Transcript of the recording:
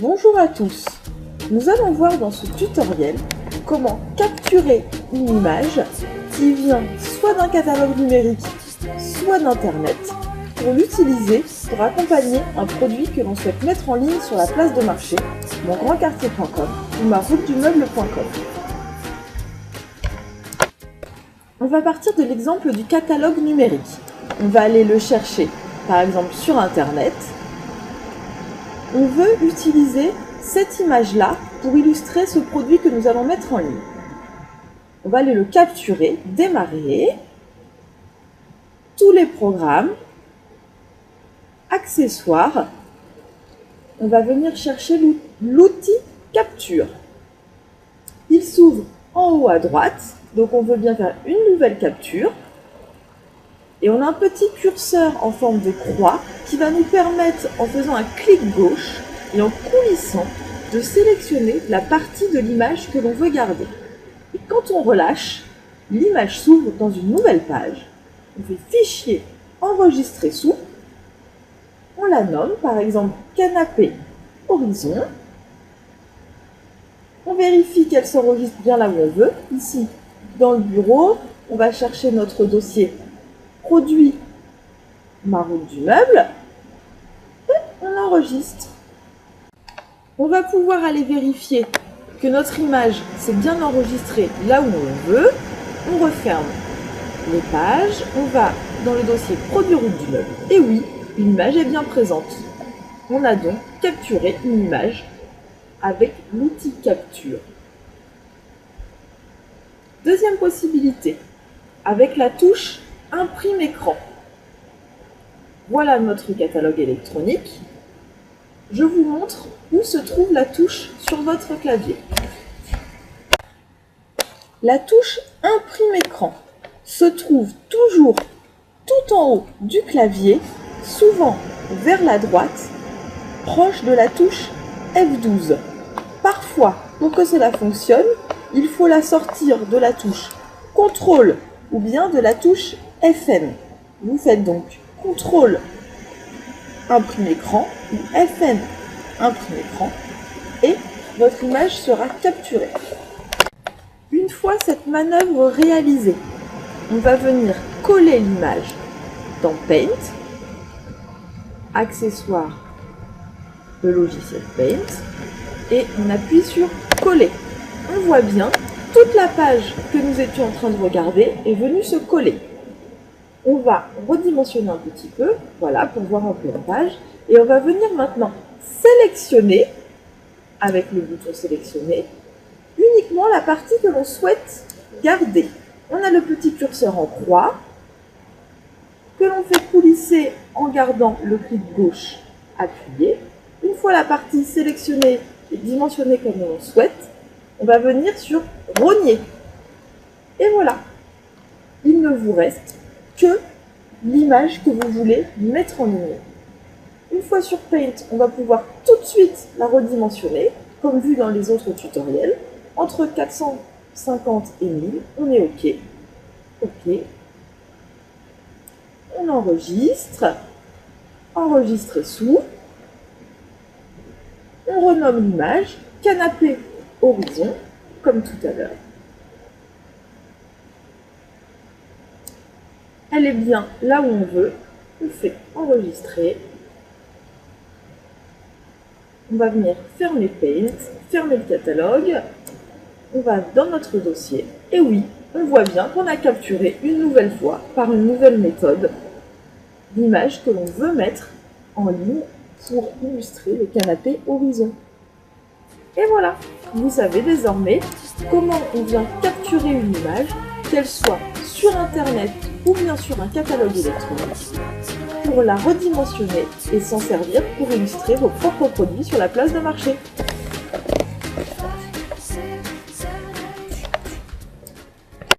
Bonjour à tous, nous allons voir dans ce tutoriel comment capturer une image qui vient soit d'un catalogue numérique, soit d'Internet pour l'utiliser pour accompagner un produit que l'on souhaite mettre en ligne sur la place de marché, mongrandquartier.com ou maroutemeuble.com. On va partir de l'exemple du catalogue numérique. On va aller le chercher par exemple sur Internet. On veut utiliser cette image-là pour illustrer ce produit que nous allons mettre en ligne. On va aller le capturer, démarrer, tous les programmes, accessoires. On va venir chercher l'outil capture. Il s'ouvre en haut à droite, donc on veut bien faire une nouvelle capture. Et on a un petit curseur en forme de croix qui va nous permettre, en faisant un clic gauche et en coulissant, de sélectionner la partie de l'image que l'on veut garder. Et quand on relâche, l'image s'ouvre dans une nouvelle page. On fait Fichier, Enregistrer sous. On la nomme, par exemple, Canapé Horizon. On vérifie qu'elle s'enregistre bien là où on veut. Ici, dans le bureau, on va chercher notre dossier Produit ma route du meuble et on enregistre. On va pouvoir aller vérifier que notre image s'est bien enregistrée là où on veut. On referme les pages, on va dans le dossier Produit route du meuble. Et oui, l'image est bien présente. On a donc capturé une image avec l'outil capture. Deuxième possibilité, avec la touche Imprime écran. Voilà notre catalogue électronique. Je vous montre où se trouve la touche sur votre clavier. La touche Imprime écran se trouve toujours tout en haut du clavier, souvent vers la droite, proche de la touche F12. Parfois, pour que cela fonctionne, il faut la sortir de la touche CTRL ou bien de la touche FN. Vous faites donc CTRL Imprime écran ou FN Imprime écran et votre image sera capturée. Une fois cette manœuvre réalisée, on va venir coller l'image dans Paint, accessoire, le logiciel Paint, et on appuie sur Coller. On voit bien, toute la page que nous étions en train de regarder est venue se coller. On va redimensionner un petit peu, voilà, pour voir un peu la page, et on va venir maintenant sélectionner, avec le bouton sélectionner, uniquement la partie que l'on souhaite garder. On a le petit curseur en croix, que l'on fait coulisser en gardant le clic gauche appuyé. Une fois la partie sélectionnée et dimensionnée comme on le souhaite, on va venir sur Rogner. Et voilà, il ne vous reste que l'image que vous voulez mettre en ligne. Une fois sur Paint, on va pouvoir tout de suite la redimensionner, comme vu dans les autres tutoriels. Entre 450 et 1000, on est OK. OK. On enregistre. Enregistrer sous. On renomme l'image Canapé Horizon, comme tout à l'heure. Elle est bien là où on veut. On fait enregistrer. On va venir fermer Paint, fermer le catalogue. On va dans notre dossier. Et oui, on voit bien qu'on a capturé une nouvelle fois, par une nouvelle méthode, l'image que l'on veut mettre en ligne pour illustrer le canapé Horizon. Et voilà, vous savez désormais comment on vient capturer une image, qu'elle soit sur Internet ou bien sur un catalogue électronique, pour la redimensionner et s'en servir pour illustrer vos propres produits sur la place de marché.